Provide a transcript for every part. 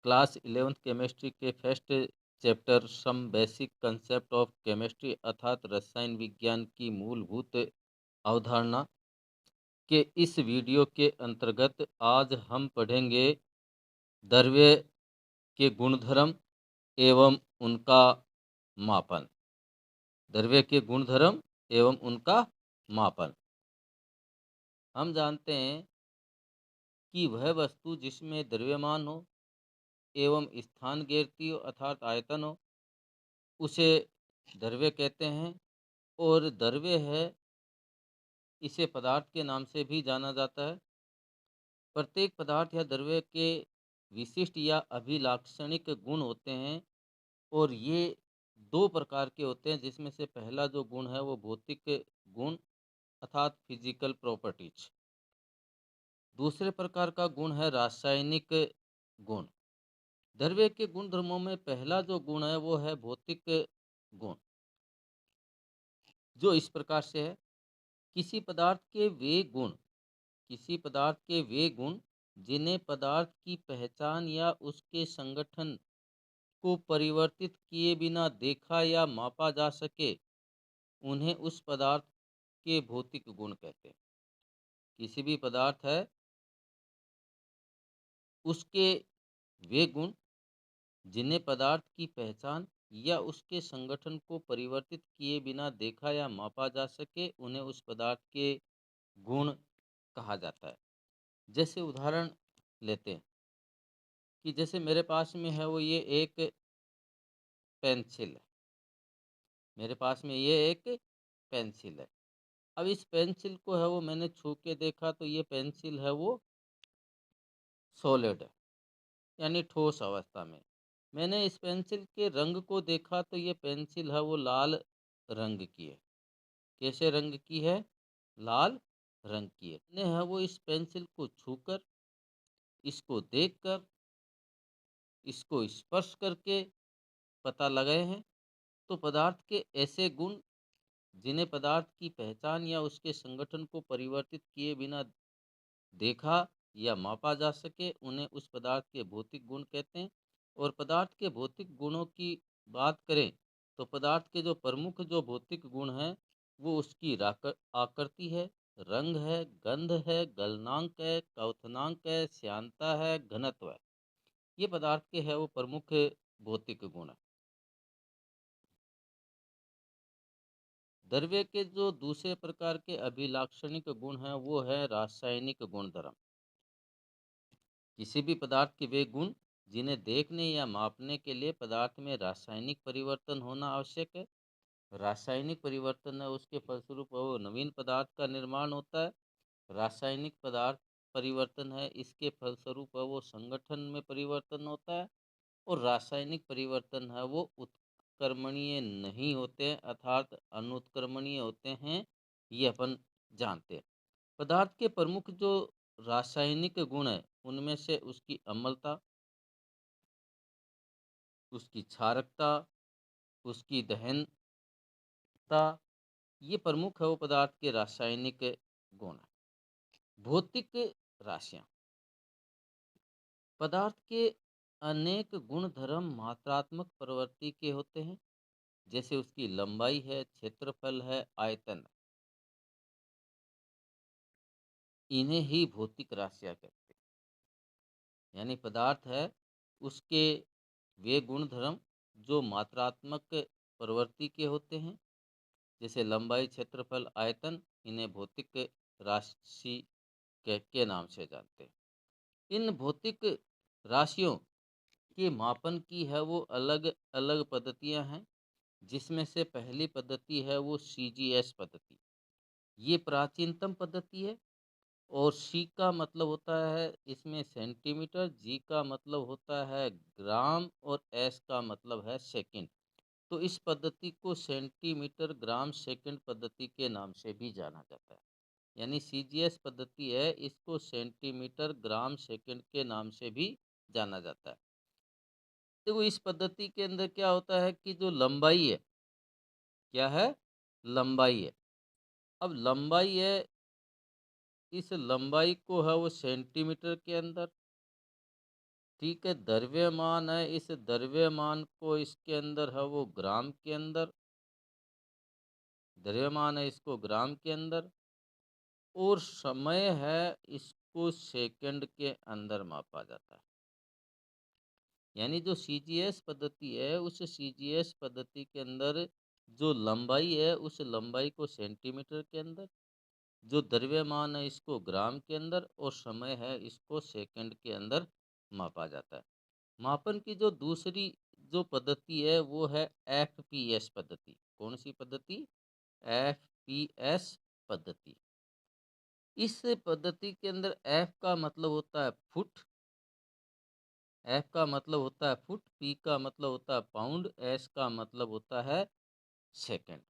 Class 11th chemistry के first chapter some basic concept of chemistry अर्थात रसायन विज्ञान की मूलभूत अवधारणा के इस वीडियो के अंतर्गत आज हम पढ़ेंगे द्रव्य के गुणधर्म एवं उनका मापन। द्रव्य के गुणधर्म एवं उनका मापन। हम जानते हैं कि वह वस्तु जिसमें द्रव्यमान हो एवं स्थान घेरती हो अर्थात आयतन हो उसे द्रव्य कहते हैं। और द्रव्य है इसे पदार्थ के नाम से भी जाना जाता है। प्रत्येक पदार्थ या द्रव्य के विशिष्ट या अभिलाक्षणिक गुण होते हैं और ये दो प्रकार के होते हैं, जिसमें से पहला जो गुण है वो भौतिक गुण अर्थात फिजिकल प्रॉपर्टीज। दूसरे प्रकार का गुण है रासायनिक गुण। द्रव्य के गुण धर्मों में पहला जो गुण है वो है भौतिक गुण, जो इस प्रकार से है। किसी पदार्थ के वे गुण जिन्हें पदार्थ की पहचान या उसके संगठन को परिवर्तित किए बिना देखा या मापा जा सके, उन्हें उस पदार्थ के भौतिक गुण कहते हैं। किसी भी पदार्थ है उसके वे गुण जिन्हें पदार्थ की पहचान या उसके संगठन को परिवर्तित किए बिना देखा या मापा जा सके, उन्हें उस पदार्थ के गुण कहा जाता है। जैसे उदाहरण लेते हैं कि जैसे मेरे पास में है वो ये एक पेंसिल है। मेरे पास में ये एक पेंसिल है। अब इस पेंसिल को है वो मैंने छू के देखा तो ये पेंसिल है वो सॉलिड है, यानी ठोस अवस्था में। मैंने इस पेंसिल के रंग को देखा तो ये पेंसिल है वो लाल रंग की है। कैसे रंग की है? लाल रंग की है। मैंने है वो इस पेंसिल को छूकर, इसको देखकर, इसको स्पर्श करके पता लगाए हैं। तो पदार्थ के ऐसे गुण जिन्हें पदार्थ की पहचान या उसके संगठन को परिवर्तित किए बिना देखा या मापा जा सके, उन्हें उस पदार्थ के भौतिक गुण कहते हैं। और पदार्थ के भौतिक गुणों की बात करें तो पदार्थ के जो प्रमुख जो भौतिक गुण हैं वो उसकी आकृति है, रंग है, गंध है, गलनांक है, क्वथनांक है, श्यानता है, घनत्व है। ये पदार्थ के है वो प्रमुख भौतिक गुण है। द्रव्य के जो दूसरे प्रकार के अभिलाक्षणिक गुण हैं वो है रासायनिक गुणधर्म। किसी भी पदार्थ के वे गुण जिन्हें देखने या मापने के लिए पदार्थ में रासायनिक परिवर्तन होना आवश्यक है। रासायनिक परिवर्तन है उसके फलस्वरूप वो नवीन पदार्थ का निर्माण होता है। रासायनिक पदार्थ परिवर्तन है इसके फलस्वरूप वो संगठन में परिवर्तन होता है। और रासायनिक परिवर्तन है वो उत्क्रमणीय नहीं होते हैं अर्थात अनुत्क्रमणीय होते हैं, ये अपन जानते हैं। पदार्थ के प्रमुख जो रासायनिक गुण है उनमें से उसकी अम्लता, उसकी क्षारकता, उसकी दहनता, ये प्रमुख है वो पदार्थ के रासायनिक गुण है। भौतिक राशियां। पदार्थ के अनेक गुण धर्म मात्रात्मक प्रवृत्ति के होते हैं, जैसे उसकी लंबाई है, क्षेत्रफल है, आयतन है। इन्हें ही भौतिक राशियां कहते हैं। यानी पदार्थ है उसके वे गुण धर्म जो मात्रात्मक प्रवृत्ति के होते हैं, जैसे लंबाई, क्षेत्रफल, आयतन, इन्हें भौतिक राशि के नाम से जानते हैं। इन भौतिक राशियों के मापन की है वो अलग अलग पद्धतियां हैं, जिसमें से पहली पद्धति है वो CGS पद्धति। ये प्राचीनतम पद्धति है और C का मतलब होता है इसमें सेंटीमीटर, G का मतलब होता है ग्राम और S का मतलब है सेकंड। तो इस पद्धति को सेंटीमीटर ग्राम सेकंड पद्धति के नाम से भी जाना जाता है। यानी CGS पद्धति है इसको सेंटीमीटर ग्राम सेकंड के नाम से भी जाना जाता है। देखो इस पद्धति के अंदर क्या होता है कि जो लंबाई है, क्या है? लंबाई है। अब लंबाई है, इस लंबाई को है वो सेंटीमीटर के अंदर, ठीक है, द्रव्यमान है, इस द्रव्यमान को इसके अंदर है वो ग्राम के अंदर, द्रव्यमान है इसको ग्राम के अंदर, और समय है इसको सेकंड के अंदर मापा जाता है। यानी जो सीजीएस पद्धति है, उस सीजीएस पद्धति के अंदर जो लंबाई है, उस लंबाई को सेंटीमीटर के अंदर, जो द्रव्यमान है इसको ग्राम के अंदर, और समय है इसको सेकंड के अंदर मापा जाता है। मापन की जो दूसरी जो पद्धति है वो है एफपीएस पद्धति। कौन सी पद्धति? एफपीएस पद्धति। इस पद्धति के अंदर एफ का मतलब होता है फुट, एफ का मतलब होता है फुट, पी का मतलब होता है पाउंड, एस का मतलब होता है सेकंड।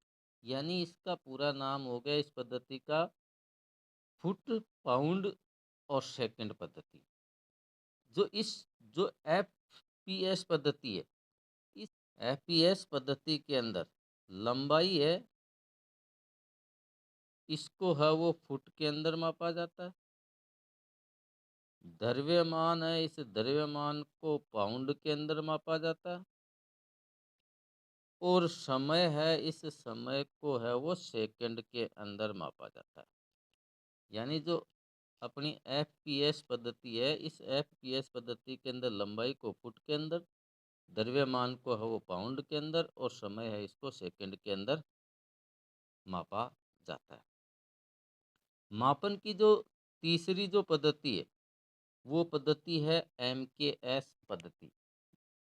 यानी इसका पूरा नाम हो गया इस पद्धति का फुट, पाउंड और सेकंड पद्धति। जो एफपीएस पद्धति है, इस एफपीएस पद्धति के अंदर लंबाई है इसको है वो फुट के अंदर मापा जाता है, द्रव्यमान है इस द्रव्यमान को पाउंड के अंदर मापा जाता है, और समय है इस समय को है वो सेकंड के अंदर मापा जाता है। यानी जो अपनी एफपीएस पद्धति है, इस एफपीएस पद्धति के अंदर लंबाई को फुट के अंदर, द्रव्यमान को है वो पाउंड के अंदर, और समय है इसको सेकंड के अंदर मापा जाता है। मापन की जो तीसरी जो पद्धति है वो पद्धति है एमकेएस पद्धति।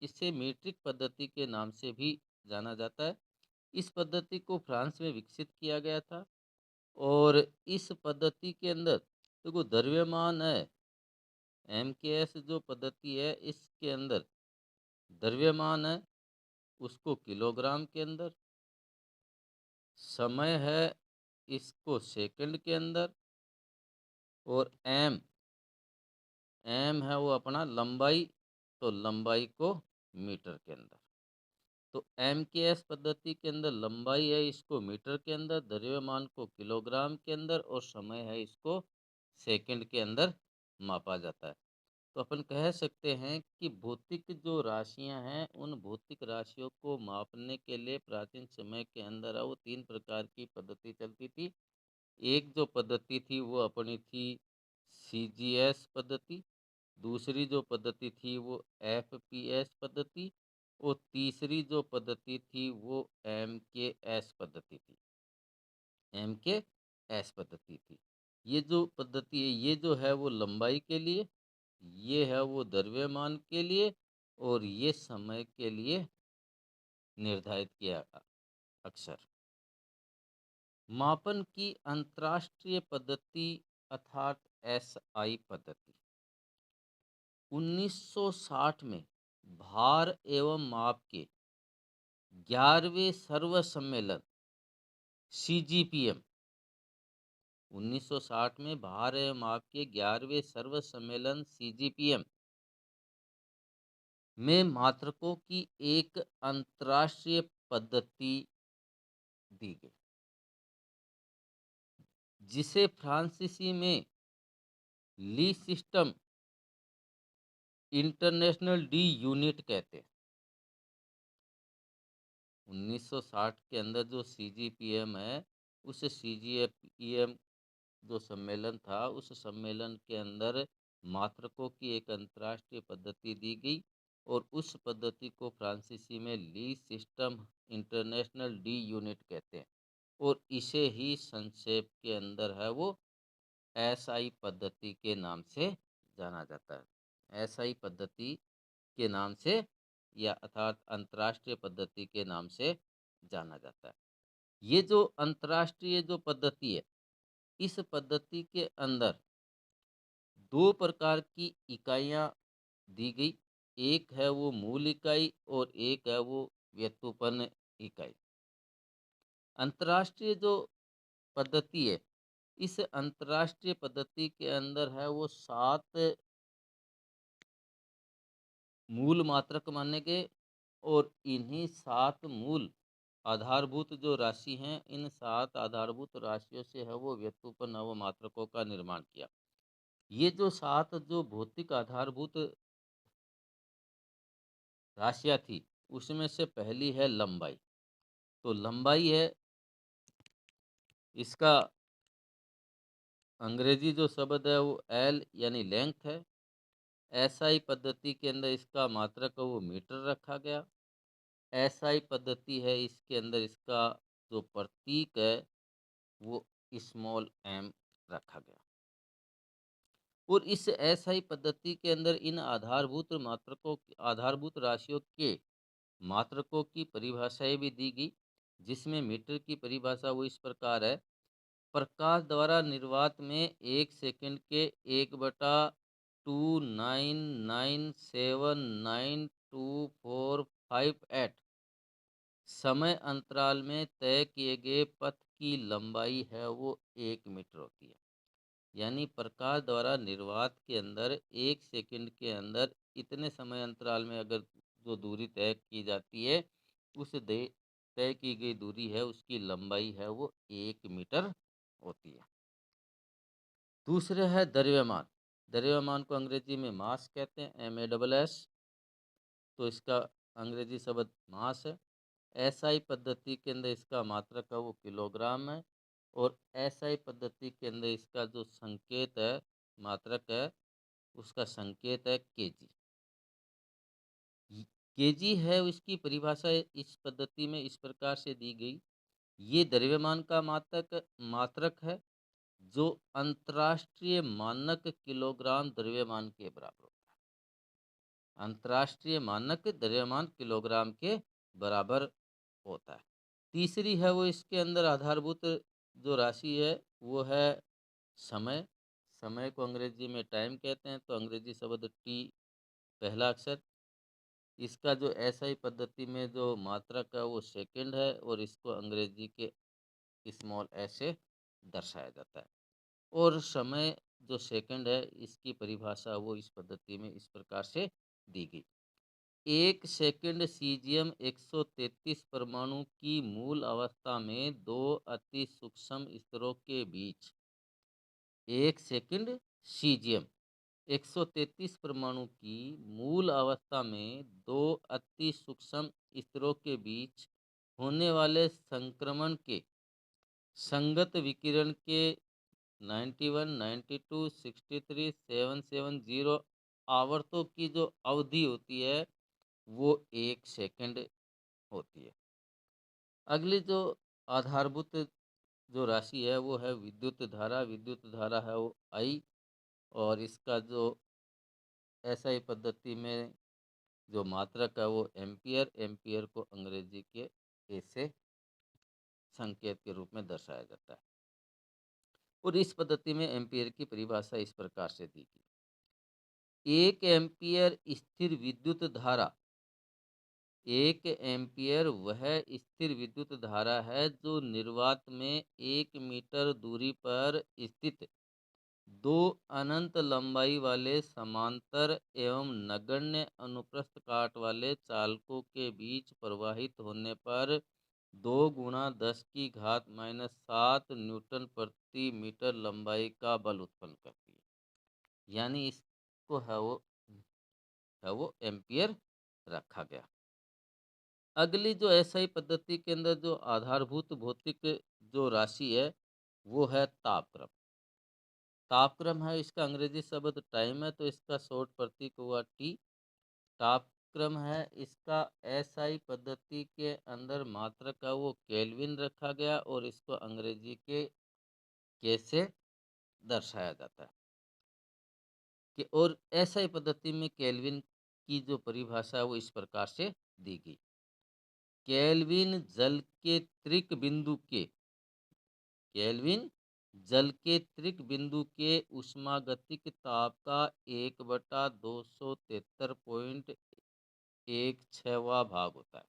इसे मीट्रिक पद्धति के नाम से भी जाना जाता है। इस पद्धति को फ्रांस में विकसित किया गया था, और इस पद्धति के अंदर देखो द्रव्यमान है, एमकेएस जो पद्धति है इसके अंदर द्रव्यमान है उसको किलोग्राम के अंदर, समय है इसको सेकंड के अंदर, और एम है वो अपना लंबाई, तो लंबाई को मीटर के अंदर। तो एमकेएस पद्धति के अंदर लंबाई है इसको मीटर के अंदर, द्रव्यमान को किलोग्राम के अंदर, और समय है इसको सेकंड के अंदर मापा जाता है। तो अपन कह सकते हैं कि भौतिक जो राशियां हैं, उन भौतिक राशियों को मापने के लिए प्राचीन समय के अंदर वो तीन प्रकार की पद्धति चलती थी। एक जो पद्धति थी वो अपनी थी सीजीएस पद्धति, दूसरी जो पद्धति थी वो एफपीएस पद्धति, और तीसरी जो पद्धति थी वो एमकेएस पद्धति थी, एमकेएस पद्धति थी। ये जो पद्धति है ये जो है वो लंबाई के लिए, ये है वो द्रव्यमान के लिए, और ये समय के लिए निर्धारित किया अक्सर। मापन की अंतर्राष्ट्रीय पद्धति अर्थात एसआई पद्धति 1960 में भार एवं माप के 11वें सर्व सम्मेलन सीजीपीएम 1960 में भार एवं माप के 11वें सर्व सम्मेलन सीजीपीएम में मात्रकों की एक अंतर्राष्ट्रीय पद्धति दी गई, जिसे फ्रांसीसी में ली सिस्टम इंटरनेशनल डी यूनिट कहते हैं। 1960 के अंदर जो सीजीपीएम है, उस सीजीपीएम जो सम्मेलन था, उस सम्मेलन के अंदर मात्रकों की एक अंतर्राष्ट्रीय पद्धति दी गई, और उस पद्धति को फ्रांसीसी में ली सिस्टम इंटरनेशनल डी यूनिट कहते हैं, और इसे ही संक्षेप के अंदर है वो एसआई पद्धति के नाम से जाना जाता है। एसआई पद्धति के नाम से, या अर्थात अंतर्राष्ट्रीय पद्धति के नाम से जाना जाता है। ये जो अंतर्राष्ट्रीय जो पद्धति है, इस पद्धति के अंदर दो प्रकार की इकाइयां दी गई, एक है वो मूल इकाई और एक है वो व्युत्पन्न इकाई। अंतर्राष्ट्रीय जो पद्धति है, इस अंतर्राष्ट्रीय पद्धति के अंदर है वो 7 मूल मात्रक माने गए, और इन्हीं 7 मूल आधारभूत जो राशि हैं, इन 7 आधारभूत राशियों से है वो व्युत्पन्न नवमात्रकों का निर्माण किया। ये जो 7 जो भौतिक आधारभूत राशियाँ थी, उसमें से पहली है लंबाई। तो लंबाई है, इसका अंग्रेजी जो शब्द है वो एल यानी लेंथ है। एसआई पद्धति के अंदर इसका मात्रक है वो मीटर रखा गया। एसआई पद्धति है, इसके अंदर इसका जो प्रतीक है वो स्मॉल एम रखा गया। और इस एसआई पद्धति के अंदर इन आधारभूत राशियों के मात्रकों की परिभाषाएं भी दी गई, जिसमें मीटर की परिभाषा वो इस प्रकार है। प्रकाश द्वारा निर्वात में 1 सेकंड के 1/29979245 समय अंतराल में तय किए गए पथ की लंबाई है वो 1 मीटर होती है। यानी प्रकाश द्वारा निर्वात के अंदर 1 सेकंड के अंदर इतने समय अंतराल में अगर जो दूरी तय की जाती है, उस तय की गई दूरी है उसकी लंबाई है वो 1 मीटर होती है। दूसरे है द्रव्यमान। द्रव्यमान को अंग्रेजी में मास कहते हैं, MASS। तो इसका अंग्रेजी शब्द मास है। एसआई पद्धति के अंदर इसका मात्रक है वो किलोग्राम है। और एसआई पद्धति के अंदर इसका जो संकेत है, मात्रक है, उसका संकेत है केजी। केजी है, इसकी परिभाषा इस पद्धति में इस प्रकार से दी गई। ये द्रव्यमान का मात्रक है जो अंतर्राष्ट्रीय मानक किलोग्राम द्रव्यमान के बराबर होता है। अंतर्राष्ट्रीय मानक द्रव्यमान किलोग्राम के बराबर होता है। तीसरी है वो इसके अंदर आधारभूत जो राशि है वो है समय। समय को अंग्रेजी में टाइम कहते हैं, तो अंग्रेजी शब्द टी पहला अक्षर। इसका जो एसआई पद्धति में जो मात्रक है वो सेकंड है, और इसको अंग्रेजी के स्मॉल एस से दर्शाया जाता है। और समय जो सेकंड है, इसकी परिभाषा वो इस पद्धति में इस प्रकार से दी गई। 1 सेकंड सीजियम 133 परमाणु की मूल अवस्था में दो अति सूक्ष्म स्तरों के बीच 1 सेकंड सीजियम 133 परमाणु की मूल अवस्था में दो अति सूक्ष्म स्तरों के बीच होने वाले संक्रमण के संगत विकिरण के 91, 92, 63, 770 आवर्तों की जो अवधि होती है वो 1 सेकंड होती है। अगली जो आधारभूत जो राशि है वो है विद्युत धारा। विद्युत धारा है वो आई, और इसका जो एसआई पद्धति में जो मात्रक है वो एम्पियर। एम्पियर को अंग्रेजी के ए से संकेत के रूप में दर्शाया जाता है। और इस पद्धति में एम्पियर की परिभाषा इस प्रकार से दी गई। 1 एम्पियर स्थिर विद्युत धारा। 1 एम्पियर वह स्थिर विद्युत धारा है जो निर्वात में 1 मीटर दूरी पर स्थित दो अनंत लंबाई वाले समांतर एवं नगण्य अनुप्रस्थ काट वाले चालकों के बीच प्रवाहित होने पर 2 × 10⁻⁷ न्यूटन प्रति मीटर लंबाई का बल उत्पन्न करती है। यानी इसको है वो एम्पियर रखा गया। अगली जो एसआई पद्धति के अंदर जो आधारभूत भौतिक जो राशि है वो है तापक्रम। तापक्रम है, इसका अंग्रेजी शब्द टाइम है, तो इसका शॉर्ट प्रतीक हुआ टी। तापक्रम है, इसका एसआई पद्धति के अंदर मात्रक का वो केल्विन रखा गया, और इसको अंग्रेजी के से दर्शाया जाता है कि। और एसआई पद्धति में केल्विन की जो परिभाषा है वो इस प्रकार से दी गई। केल्विन जल के त्रिक बिंदु के केल्विन जल के त्रिक बिंदु के उष्मागतिक ताप का 1/273.16वां भाग होता है।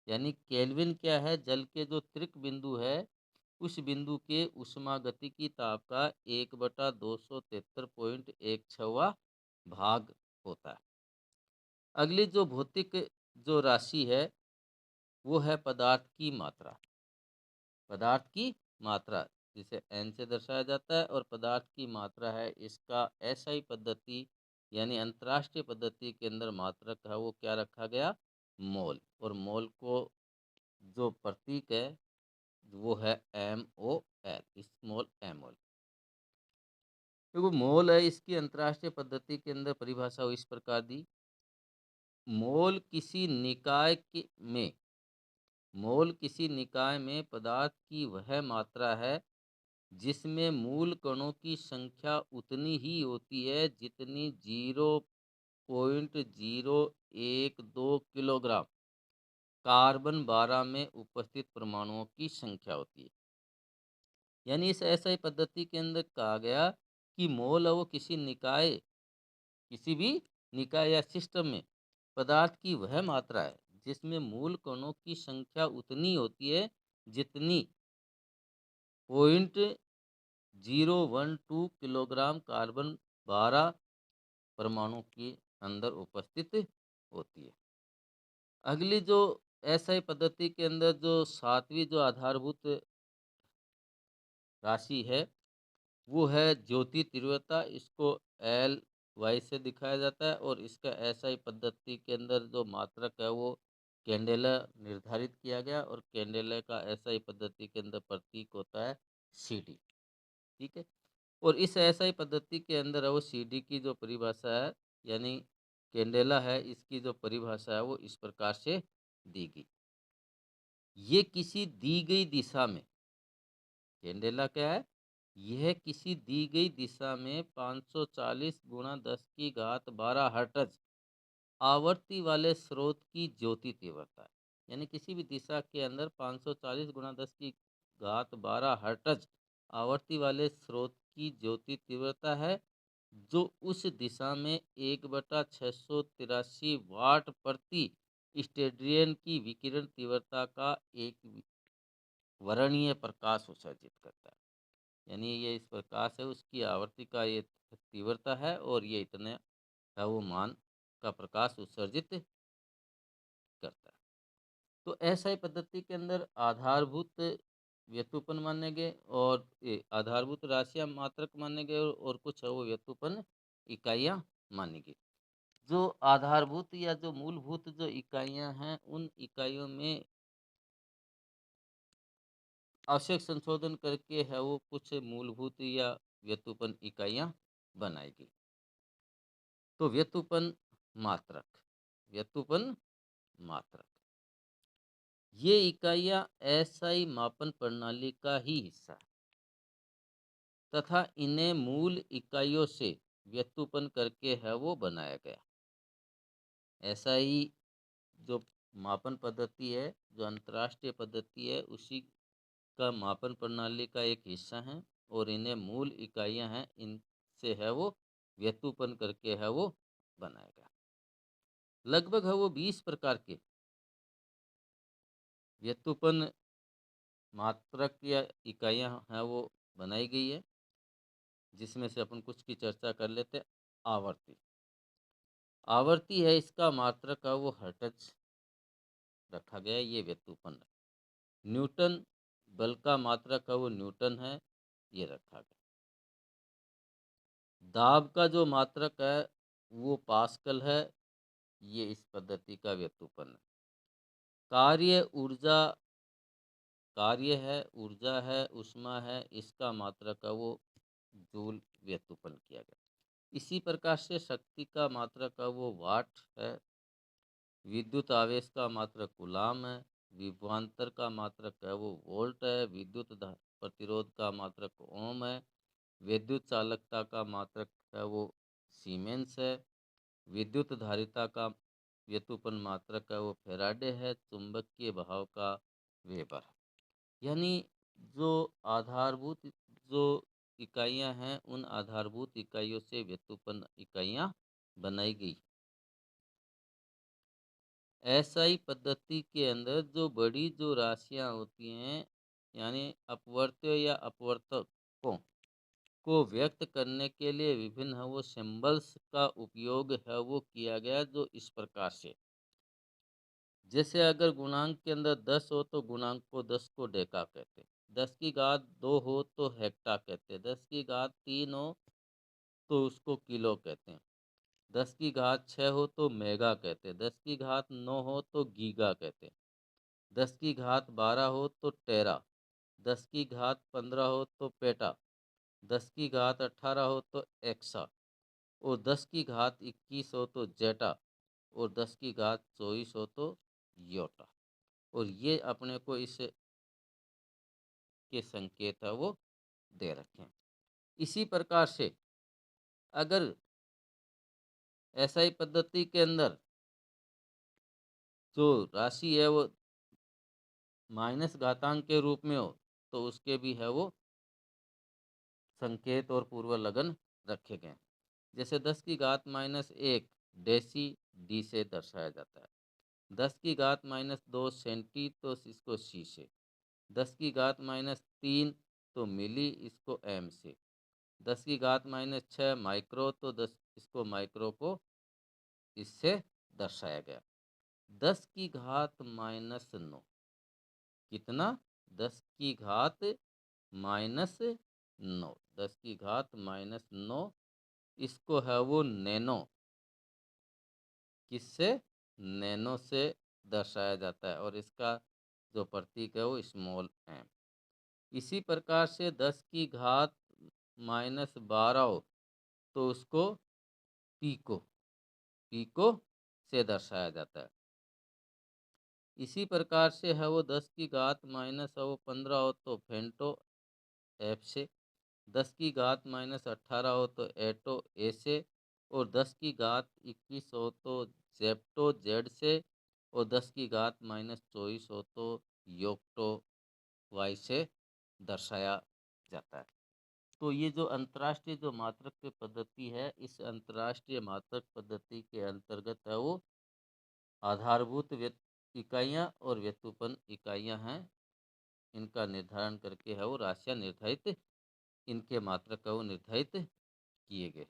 यानी केल्विन क्या है, जल के जो त्रिक बिंदु है उस बिंदु के उष्मागतिकी ताप का 1/273.16वां भाग होता है। अगली जो भौतिक जो राशि है वो है पदार्थ की मात्रा। पदार्थ की मात्रा जिसे एन से दर्शाया जाता है, और पदार्थ की मात्रा है इसका एसआई पद्धति यानी अंतर्राष्ट्रीय पद्धति के अंदर मात्रक है वो क्या रखा गया, मोल। और मोल को जो प्रतीक है वो है MOL, स्मॉल MOL। देखो मोल है, इसकी अंतर्राष्ट्रीय पद्धति के अंदर परिभाषा इस प्रकार दी, मोल किसी निकाय के में मोल किसी निकाय में पदार्थ की वह मात्रा है जिसमें मूल कणों की संख्या उतनी ही होती है जितनी 0.012 किलोग्राम कार्बन 12 में उपस्थित परमाणुओं की संख्या होती है। यानी इस ऐसा पद्धति के अंदर कहा गया कि मोल है वो किसी भी निकाय या सिस्टम में पदार्थ की वह मात्रा है जिसमें मूल कणों की संख्या उतनी होती है जितनी 0.012 किलोग्राम कार्बन 12 परमाणु के अंदर उपस्थित होती है। अगली जो एसआई पद्धति के अंदर जो सातवीं जो आधारभूत राशि है वो है ज्योति तीव्रता। इसको LY से दिखाया जाता है और इसका एसआई पद्धति के अंदर जो मात्रक है वो कैंडेला निर्धारित किया गया और कैंडेला का एसआई पद्धति के अंदर प्रतीक होता है CD। ठीक है। और इस एसआई पद्धति के अंदर है वो CD की जो परिभाषा है यानी कैंडेला है, इसकी जो परिभाषा है वो इस प्रकार से दी गई, ये किसी दी गई दिशा में, कैंडेला क्या है, यह किसी दी गई दिशा में 540 गुणा 10 की घात 12 हर्ट्ज आवर्ती वाले स्रोत की ज्योति तीव्रता है। यानी किसी भी दिशा के अंदर 540 गुणा 10 की घात 12 हर्ट्ज आवर्ती वाले स्रोत की ज्योति तीव्रता है जो उस दिशा में 1/683 वाट प्रति स्टेडियन की विकिरण तीव्रता का एक वर्णीय प्रकाश उत्सर्जित करता है। यानी ये इस प्रकाश है उसकी आवर्ती का ये तीव्रता है और ये इतने है वो मान का प्रकाश उत्सर्जित करता है। तो एसआई पद्धति के अंदर आधारभूत व्युत्पन्न माने गए और आधारभूत राशियां मात्रक माने गए और कुछ है वो व्युत्पन्न इकाइयां मानी गई। जो आधारभूत या जो मूलभूत जो इकाइयां हैं उन इकाइयों में आवश्यक संशोधन करके है वो कुछ मूलभूत या व्युत्पन्न इकाइयां बनाई गई। तो व्युत्पन्न मात्रक ये इकाइयां एसआई मापन प्रणाली का ही हिस्सा है तथा इन्हें मूल इकाइयों से व्युत्पन्न करके है वो बनाया गया। एसआई जो मापन पद्धति है, जो अंतर्राष्ट्रीय पद्धति है, उसी का मापन प्रणाली का एक हिस्सा है और इन्हें मूल इकाइयां हैं, इनसे है वो व्युत्पन्न करके है वो बनाया गया। लगभग है वो 20 प्रकार के व्युत्पन्न मात्रक या इकाइयां हैं वो बनाई गई है जिसमें से अपन कुछ की चर्चा कर लेते हैं। आवर्ती है, इसका मात्रक है वो हर्ट्ज रखा गया है, ये व्युत्पन्न है। न्यूटन बल का मात्रक है वो न्यूटन है, ये रखा गया। दाब का जो मात्रक है वो पास्कल है, ये इस पद्धति का व्युत्पन्न है। ऊर्जा है, उष्मा है, इसका मात्रक है वो जूल व्युत्पन्न किया गया। इसी प्रकार से शक्ति का मात्रक है वो वाट है। विद्युत आवेश का मात्रक कूलाम है। विभवांतर का मात्रक है वो वोल्ट है। विद्युत प्रतिरोध का मात्रक ओम है। विद्युत चालकता का मात्रक है वो सीमेंस है। विद्युत धारिता का व्युत्पन्न मात्रक है वो फैराडे है। चुंबकीय बहाव का वेबर है। यानी जो आधारभूत जो इकाइयां हैं उन आधारभूत इकाइयों से व्युत्पन्न इकाइयां बनाई गई। एसआई पद्धति के अंदर जो बड़ी जो राशियां होती हैं यानी अपवर्त्य या अपवर्तकों को व्यक्त करने के लिए विभिन्न है वो सिंबल्स का उपयोग है वो किया गया, जो इस प्रकार से जैसे अगर गुणांक के अंदर 10 हो तो गुणांक को 10 को डेका कहते हैं। 10 की घात 2 हो तो हेक्टा कहते हैं। 10 की घात 3 हो तो उसको किलो कहते हैं। 10 की घात 6 हो तो मेगा कहते हैं, 10 की घात 9 हो तो गीगा कहते हैं, 10 की घात 12 हो तो टेरा, 10 की घात 15 हो तो पेटा, 10 की घात 18 हो तो एक्सा, और 10 की घात 21 हो तो जेटा, और 10 की घात 24 हो तो योटा। और ये अपने को इस के संकेत है वो दे रखे हैं। इसी प्रकार से अगर एसआई पद्धति के अंदर जो राशि है वो माइनस घातांक के रूप में हो तो उसके भी है वो संकेत और पूर्व लगन रखे गए। जैसे 10 की घात -1 डेसी डी से दर्शाया जाता है, 10 की घात -2 सेंटी तो इसको सी से, 10 की घात -3 तो मिली इसको एम से, 10 की घात -6 माइक्रो तो 10 इसको माइक्रो को इससे दर्शाया गया। 10 की घात -9 कितना, 10 की घात -9, 10 की घात -9 इसको है वो नैनो, किससे, नैनो से दर्शाया जाता है, और इसका जो प्रतीक है वो स्मॉल एम। इसी प्रकार से 10 की घात -12 हो तो उसको पीको, पीको से दर्शाया जाता है। इसी प्रकार से है वो 10 की घात -15 हो तो फेंटो एफ से, 10 की घात -18 हो तो एटो ए से, और 10 की घात 21 हो तो जेप्टो जेड से, और 10 की घात -24 हो तो योक्टो वाई से दर्शाया जाता है। तो ये जो अंतर्राष्ट्रीय जो मात्रक पद्धति है, इस अंतर्राष्ट्रीय मात्रक पद्धति के अंतर्गत है वो आधारभूत इकाइयाँ और व्युत्पन्न इकाइयाँ हैं, इनका निर्धारण करके है वो राशियाँ निर्धारित, इनके मात्रक है वो निर्धारित किए गए।